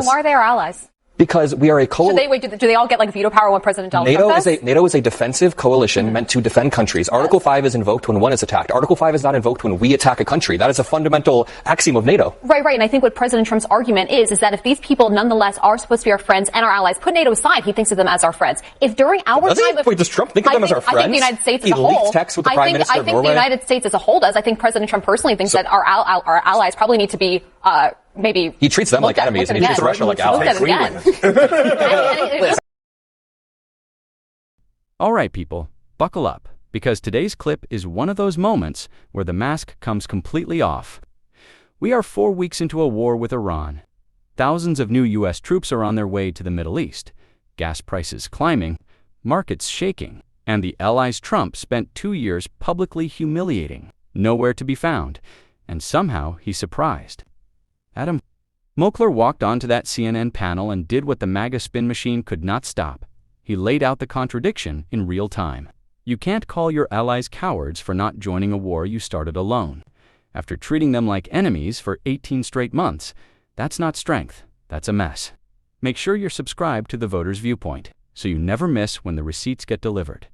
Then why are they our allies? Because we are a coalition. Do they all get like veto power when President Donald Trump does? NATO is a defensive coalition meant to defend countries. Article 5 is invoked when one is attacked. Article 5 is not invoked when we attack a country. That is a fundamental axiom of NATO. Right. And I think what President Trump's argument is that if these people nonetheless are supposed to be our friends and our allies, put NATO aside, he thinks of them as our friends. If during our time... Wait, does Trump think of them as our friends? I think the United States as a whole... He leaked texts with the Prime Minister of Norway? I think the United States as a whole does. I think President Trump personally thinks that our allies probably need to be... maybe he treats them like enemies and he treats Russia like allies. All right, people, buckle up, because today's clip is one of those moments where the mask comes completely off. We are 4 weeks into a war with Iran. Thousands of new U.S. troops are on their way to the Middle East, gas prices climbing, markets shaking, and the allies Trump spent 2 years publicly humiliating, nowhere to be found, and somehow he's surprised. Adam Mockler walked onto that CNN panel and did what the MAGA spin machine could not stop. He laid out the contradiction in real time. You can't call your allies cowards for not joining a war you started alone. After treating them like enemies for 18 straight months, that's not strength, that's a mess. Make sure you're subscribed to the Voters' Viewpoint so you never miss when the receipts get delivered.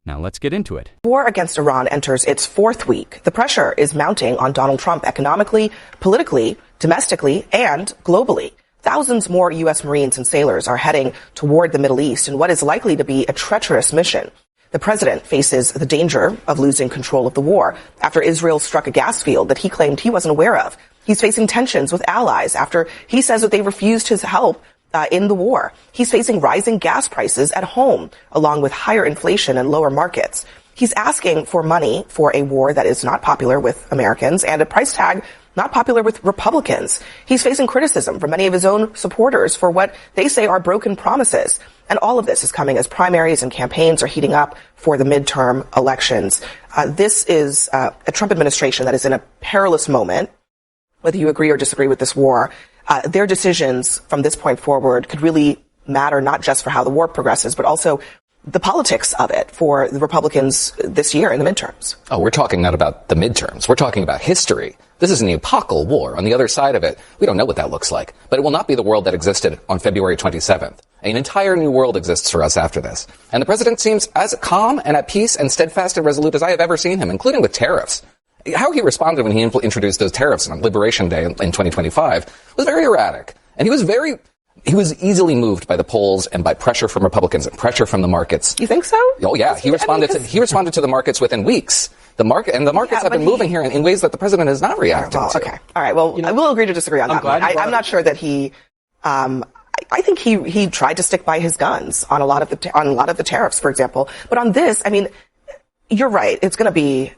Now let's get into it. War against Iran enters its 4th week. The pressure is mounting on Donald Trump economically, politically, domestically, and globally. Thousands more U.S. Marines and sailors are heading toward the Middle East in what is likely to be a treacherous mission. The president faces the danger of losing control of the war after Israel struck a gas field that he claimed he wasn't aware of. He's facing tensions with allies after he says that they refused his help in the war. He's facing rising gas prices at home, along with higher inflation and lower markets. He's asking for money for a war that is not popular with Americans and a price tag not popular with Republicans. He's facing criticism from many of his own supporters for what they say are broken promises. And all of this is coming as primaries and campaigns are heating up for the midterm elections. This is a Trump administration that is in a perilous moment. Whether you agree or disagree with this war, their decisions from this point forward could really matter not just for how the war progresses, but also the politics of it for the Republicans this year in the midterms. Oh, we're talking not about the midterms. We're talking about history. This is an epochal war. On the other side of it, we don't know what that looks like. But it will not be the world that existed on February 27th. An entire new world exists for us after this. And the president seems as calm and at peace and steadfast and resolute as I have ever seen him, including with tariffs. How he responded when he introduced those tariffs on Liberation Day in 2025 was very erratic. And he was easily moved by the polls and by pressure from Republicans and pressure from the markets. You think so? Oh yeah, he responded to the markets within weeks. The markets have been moving here in ways that the president has not reacted to. Okay. All right. Well, I will agree to disagree on that one. I'm not sure that he, I think he tried to stick by his guns on a lot of the tariffs, for example. But on this, I mean, you're right. It's going to be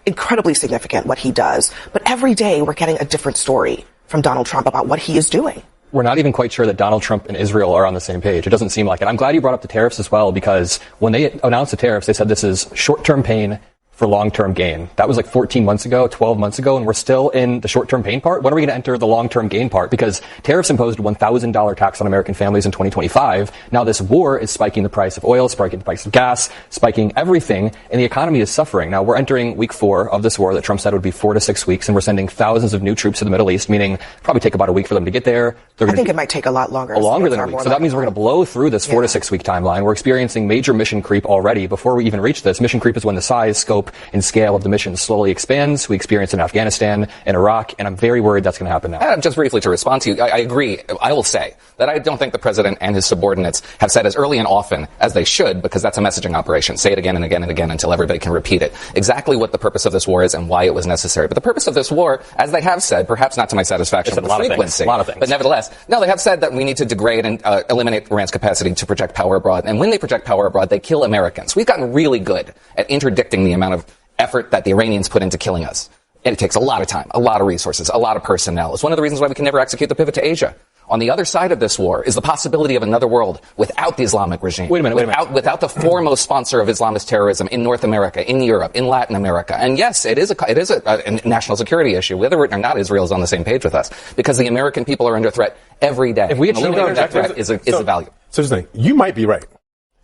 incredibly significant what he does. But every day we're getting a different story from Donald Trump about what he is doing. We're not even quite sure that Donald Trump and Israel are on the same page. It doesn't seem like it. I'm glad you brought up the tariffs as well, because when they announced the tariffs, they said this is short-term pain for long-term gain. That was like 14 months ago, 12 months ago, and we're still in the short-term pain part. When are we going to enter the long-term gain part? Because tariffs imposed a $1,000 tax on American families in 2025. Now this war is spiking the price of oil, spiking the price of gas, spiking everything, and the economy is suffering. Now we're entering week 4 of this war that Trump said would be 4 to 6 weeks, and we're sending thousands of new troops to the Middle East, meaning probably take about a week for them to get there. I think it might take a lot longer. Longer than a week. So that means we're going to blow through this 4 to 6 week timeline. We're experiencing major mission creep already. Before we even reach this, mission creep is when the size, scope, and scale of the mission slowly expands. We experience in Afghanistan and Iraq, and I'm very worried that's going to happen now. Just briefly to respond to you, I agree. I will say that I don't think the president and his subordinates have said as early and often as they should, because that's a messaging operation. Say it again and again and again until everybody can repeat it. Exactly what the purpose of this war is and why it was necessary. But the purpose of this war, as they have said, perhaps not to my satisfaction, with the frequency, a lot of things. But nevertheless, no, they have said that we need to degrade and eliminate Iran's capacity to project power abroad. And when they project power abroad, they kill Americans. We've gotten really good at interdicting the amount of effort that the Iranians put into killing us. And it takes a lot of time, a lot of resources, a lot of personnel. It's one of the reasons why we can never execute the pivot to Asia. On the other side of this war is the possibility of another world without the Islamic regime. Wait a minute. Without the foremost sponsor of Islamist terrorism in North America, in Europe, in Latin America. And yes, it is a national security issue, whether or not Israel is on the same page with us, because the American people are under threat every day. If we achieve that threat is a value. So just think, you might be right.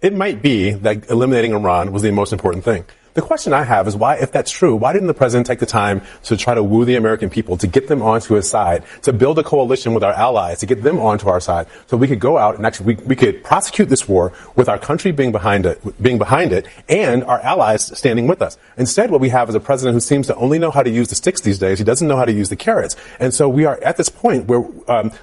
It might be that eliminating Iran was the most important thing. The question I have is why, if that's true, why didn't the president take the time to try to woo the American people, to get them onto his side, to build a coalition with our allies, to get them onto our side, so we could go out and actually we could prosecute this war with our country being behind it, and our allies standing with us. Instead, what we have is a president who seems to only know how to use the sticks these days. He doesn't know how to use the carrots. And so we are at this point where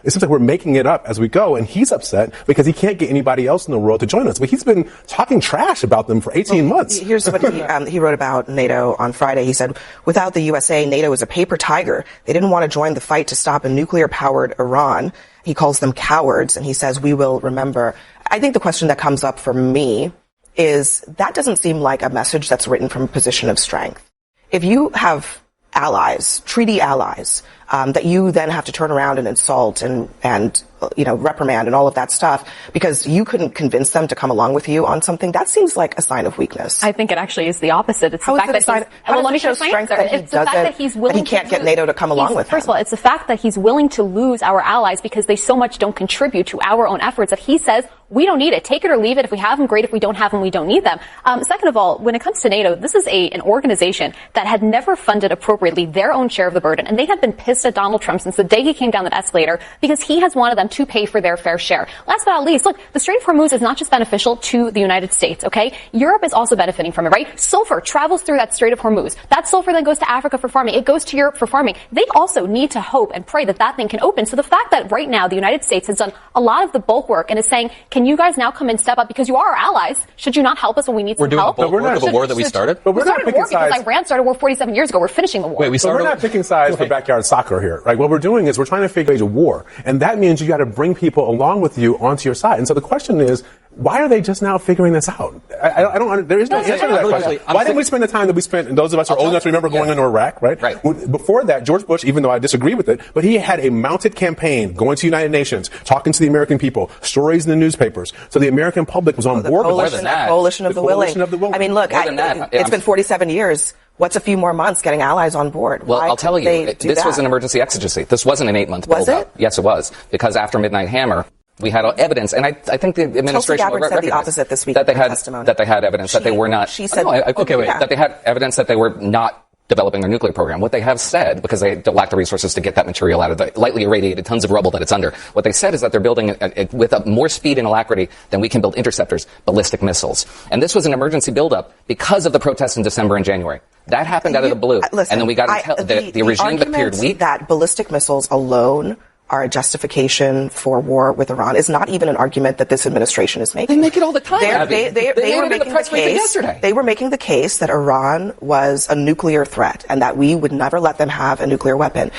it seems like we're making it up as we go, and he's upset because he can't get anybody else in the world to join us. But he's been talking trash about them for 18 months. Here's what he wrote about NATO on Friday. He said, without the USA, NATO is a paper tiger. They didn't want to join the fight to stop a nuclear-powered Iran. He calls them cowards, and he says, we will remember. I think the question that comes up for me is that doesn't seem like a message that's written from a position of strength. If you have allies, treaty allies, that you then have to turn around and insult and reprimand and all of that stuff because you couldn't convince them to come along with you on something, that seems like a sign of weakness. I think it actually is the opposite. It's the fact that he's willing he can't get NATO to come along with him. First of all, it's the fact that he's willing to lose our allies because they so much don't contribute to our own efforts that he says, we don't need it. Take it or leave it. If we have them, great. If we don't have them, we don't need them. Second of all, when it comes to NATO, this is an organization that had never funded appropriately their own share of the burden, and they have been pissed at Donald Trump since the day he came down that escalator because he has wanted them to pay for their fair share. Last but not least, look, the Strait of Hormuz is not just beneficial to the United States, okay? Europe is also benefiting from it, right? Sulfur travels through that Strait of Hormuz. That sulfur then goes to Africa for farming. It goes to Europe for farming. They also need to hope and pray that that thing can open. So the fact that right now the United States has done a lot of the bulk work and is saying, can you guys now come and step up because you are our allies? Should you not help us when we need some help? We're doing the bulk work of a war that we started? But we're not picking sides. Because Iran started a war 47 years ago. We're finishing the war. We're not picking sides for backyard soccer here, right? What we're doing is we're trying to figure out a war. And that means you got to bring people along with you onto your side. And so the question is, why are they just now figuring this out? I don't. There is no answer to that question. Why didn't we spend the time that we spent? And those of us who are old enough to remember going into Iraq, right? Right. Before that, George Bush, even though I disagree with it, but he had a mounted campaign going to the United Nations, talking to the American people, stories in the newspapers, so the American public was on board with it. Coalition of the willing. I mean, look, it's been 47 years. What's a few more months getting allies on board? Well, I'll tell you, this was an emergency exigency. This wasn't an 8-month build-up. Was it? Yes, it was. Because after Midnight Hammer, we had evidence, and I think the administration will recognize the opposite this week that they had evidence that they were not. She said, that they had evidence that they were not developing their nuclear program. What they have said, because they lack the resources to get that material out of the lightly irradiated tons of rubble that it's under, what they said is that they're building it with more speed and alacrity than we can build interceptors, ballistic missiles. And this was an emergency buildup because of the protests in December and January. That happened out of the blue. Listen, and then we got the regime that appeared weak. That ballistic missiles alone are a justification for war with Iran is not even an argument that this administration is making. They make it all the time. They were making the case yesterday. They were making the case that Iran was a nuclear threat and that we would never let them have a nuclear weapon.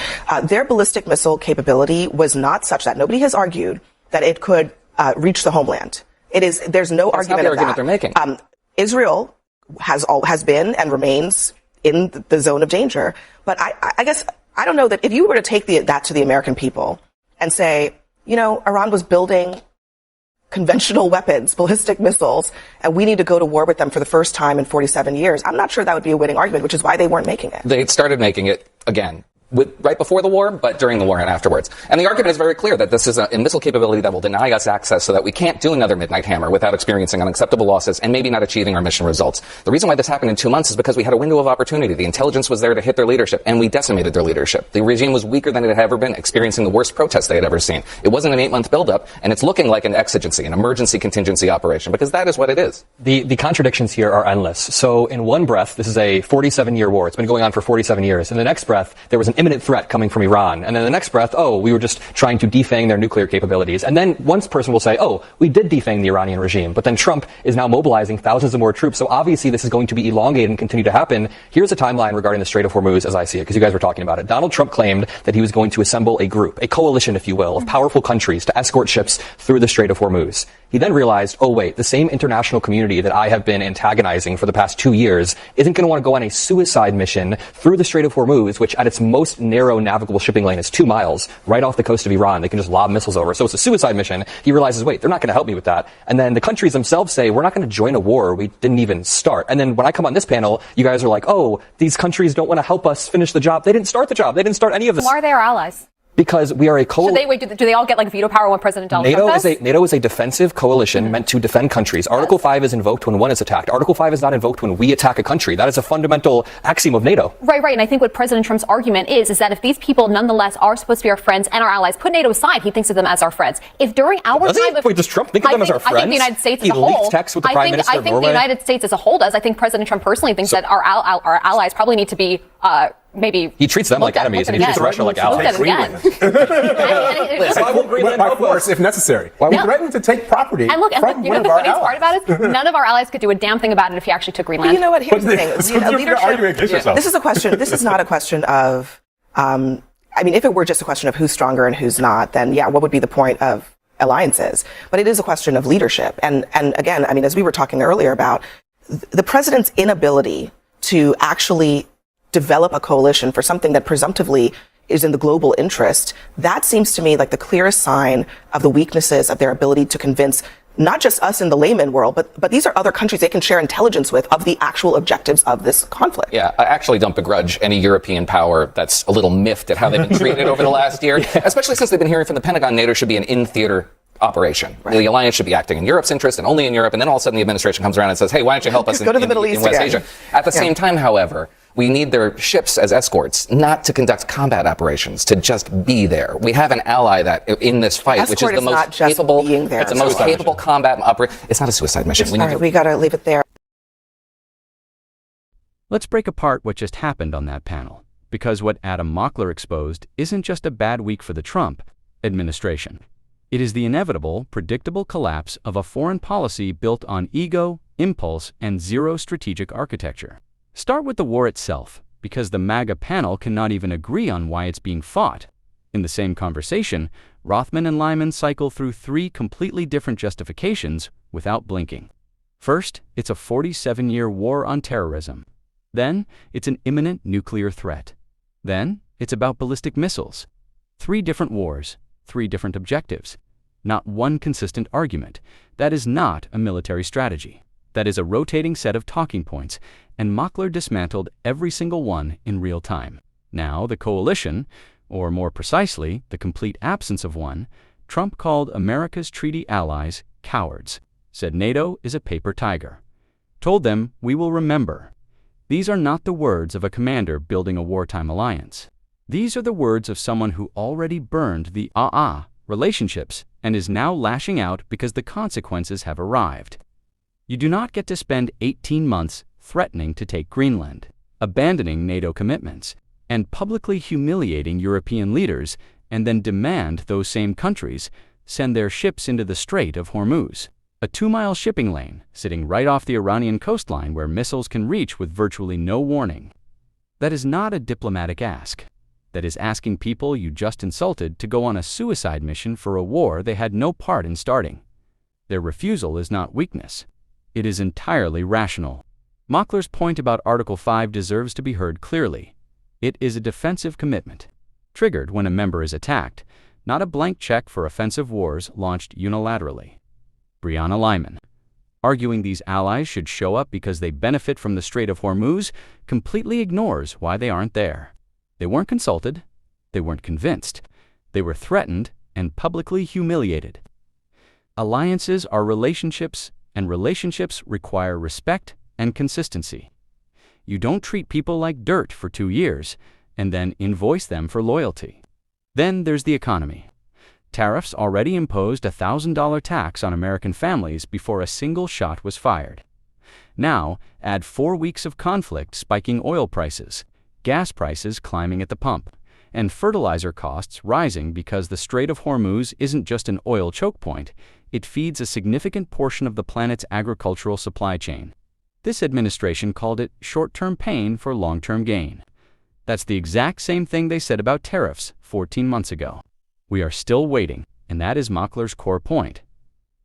Their ballistic missile capability was not such that nobody has argued that it could reach the homeland. There's no argument of that. They're making. Israel has been and remains in the zone of danger. But I guess I don't know that if you were to take that to the American people and say, Iran was building conventional weapons, ballistic missiles, and we need to go to war with them for the first time in 47 years, I'm not sure that would be a winning argument, which is why they weren't making it. They started making it again. Right before the war, but during the war and afterwards. And the argument is very clear that this is a missile capability that will deny us access so that we can't do another Midnight Hammer without experiencing unacceptable losses and maybe not achieving our mission results. The reason why this happened in 2 months is because we had a window of opportunity. The intelligence was there to hit their leadership, and we decimated their leadership. The regime was weaker than it had ever been, experiencing the worst protests they had ever seen. It wasn't an 8-month buildup, and it's looking like an exigency, an emergency contingency operation, because that is what it is. The contradictions here are endless. So in one breath, this is a 47-year war. It's been going on for 47 years. In the next breath, there was an imminent threat coming from Iran. And then the next breath, we were just trying to defang their nuclear capabilities. And then one person will say, we did defang the Iranian regime. But then Trump is now mobilizing thousands of more troops. So obviously this is going to be elongated and continue to happen. Here's a timeline regarding the Strait of Hormuz as I see it, because you guys were talking about it. Donald Trump claimed that he was going to assemble a group, a coalition, if you will, of powerful countries to escort ships through the Strait of Hormuz. He then realized, the same international community that I have been antagonizing for the past 2 years isn't going to want to go on a suicide mission through the Strait of Hormuz, which at its most narrow navigable shipping lane is 2 miles right off the coast of Iran. They can just lob missiles over. So it's a suicide mission. He realizes, they're not going to help me with that. And then the countries themselves say, we're not going to join a war we didn't even start. And then when I come on this panel, you guys are like, these countries don't want to help us finish the job. They didn't start the job. They didn't start any of this. Why are they our allies? Because we are a coalition. Do they all get like veto power when President Donald Trump does? NATO is a defensive coalition meant to defend countries. Article 5 is invoked when one is attacked. Article 5 is not invoked when we attack a country. That is a fundamental axiom of NATO. Right. And I think what President Trump's argument is that if these people nonetheless are supposed to be our friends and our allies, put NATO aside, he thinks of them as our friends. If during our time Wait, does Trump think of them as our friends? I think the United States as a whole. He leaked texts with the Prime Minister of Norway. I think the United States as a whole does. I think President Trump personally thinks that our allies probably need to be maybe he treats them like enemies and he treats Russia like allies. By force, if necessary. He threatened to take property from one of our allies. You know the funniest part about it? None of our allies could do a damn thing about it if he actually took Greenland. You know what? Here's the thing. Leadership. This is a question. This is not a question of. If it were just a question of who's stronger and who's not, then what would be the point of alliances? But it is a question of leadership. And again, as we were talking earlier about the president's inability to actually develop a coalition for something that presumptively is in the global interest, that seems to me like the clearest sign of the weaknesses of their ability to convince not just us in the layman world, but these are other countries they can share intelligence with of the actual objectives of this conflict. Yeah, I actually don't begrudge any European power that's a little miffed at how they've been treated over the last year, especially since they've been hearing from the Pentagon NATO should be an in-theater operation. Right. The alliance should be acting in Europe's interest and only in Europe, and then all of a sudden the administration comes around and says, hey, why don't you help us in West Asia? At the same time, however, we need their ships as escorts, not to conduct combat operations, to just be there. We have an ally that in this fight, which is the most capable, it's the most capable combat operation. It's not a suicide mission. We got to leave it there. Let's break apart what just happened on that panel, because what Adam Mockler exposed isn't just a bad week for the Trump administration. It is the inevitable, predictable collapse of a foreign policy built on ego, impulse, and zero strategic architecture. Start with the war itself, because the MAGA panel cannot even agree on why it's being fought. In the same conversation, Rothman and Lyman cycle through three completely different justifications without blinking. First, it's a 47-year war on terrorism. Then, it's an imminent nuclear threat. Then, it's about ballistic missiles. 3 different wars, 3 different objectives. Not one consistent argument. That is not a military strategy. That is a rotating set of talking points, and Mockler dismantled every single one in real time. Now, the coalition, or more precisely, the complete absence of one, Trump called America's treaty allies cowards, said NATO is a paper tiger, told them we will remember. These are not the words of a commander building a wartime alliance. These are the words of someone who already burned the relationships and is now lashing out because the consequences have arrived. You do not get to spend 18 months threatening to take Greenland, abandoning NATO commitments, and publicly humiliating European leaders, and then demand those same countries send their ships into the Strait of Hormuz, a 2-mile shipping lane sitting right off the Iranian coastline where missiles can reach with virtually no warning. That is not a diplomatic ask. That is asking people you just insulted to go on a suicide mission for a war they had no part in starting. Their refusal is not weakness. It is entirely rational. Mockler's point about Article 5 deserves to be heard clearly. It is a defensive commitment, triggered when a member is attacked, not a blank check for offensive wars launched unilaterally. Brianna Lyman, arguing these allies should show up because they benefit from the Strait of Hormuz, completely ignores why they aren't there. They weren't consulted, they weren't convinced, they were threatened and publicly humiliated. Alliances are relationships, and relationships require respect and consistency. You don't treat people like dirt for 2 years and then invoice them for loyalty. Then there's the economy. Tariffs already imposed a $1,000 tax on American families before a single shot was fired. Now, add 4 weeks of conflict spiking oil prices, gas prices climbing at the pump, and fertilizer costs rising because the Strait of Hormuz isn't just an oil choke point, it feeds a significant portion of the planet's agricultural supply chain. This administration called it short-term pain for long-term gain. That's the exact same thing they said about tariffs 14 months ago. We are still waiting, and that is Mockler's core point.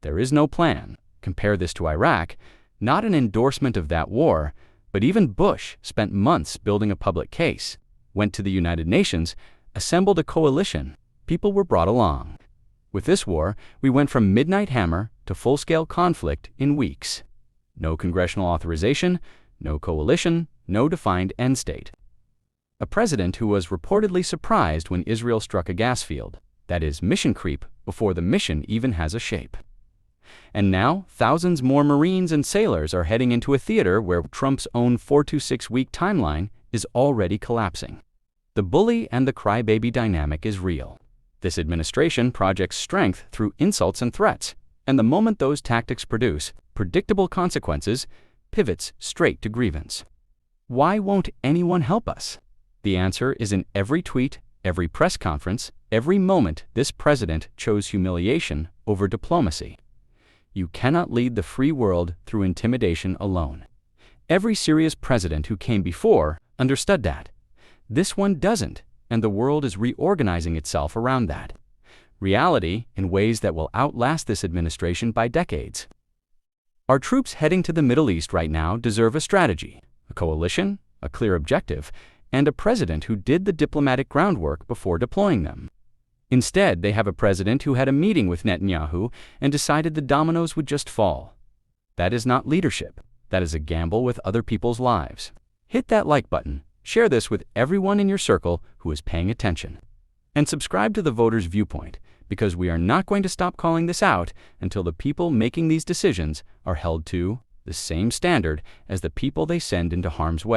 There is no plan. Compare this to Iraq, not an endorsement of that war, but even Bush spent months building a public case, went to the United Nations, assembled a coalition. People were brought along. With this war, we went from midnight hammer to full-scale conflict in weeks. No congressional authorization, no coalition, no defined end state. A president who was reportedly surprised when Israel struck a gas field. That is mission creep before the mission even has a shape. And now, thousands more Marines and sailors are heading into a theater where Trump's own 4 to 6 week timeline is already collapsing. The bully and the crybaby dynamic is real. This administration projects strength through insults and threats, and the moment those tactics produce predictable consequences, pivots straight to grievance. Why won't anyone help us? The answer is in every tweet, every press conference, every moment this president chose humiliation over diplomacy. You cannot lead the free world through intimidation alone. Every serious president who came before understood that. This one doesn't, and the world is reorganizing itself around that reality in ways that will outlast this administration by decades. Our troops heading to the Middle East right now deserve a strategy, a coalition, a clear objective, and a president who did the diplomatic groundwork before deploying them. Instead, they have a president who had a meeting with Netanyahu and decided the dominoes would just fall. That is not leadership. That is a gamble with other people's lives. Hit that like button, share this with everyone in your circle who is paying attention, and subscribe to the Voters' Viewpoint, because we are not going to stop calling this out until the people making these decisions are held to the same standard as the people they send into harm's way.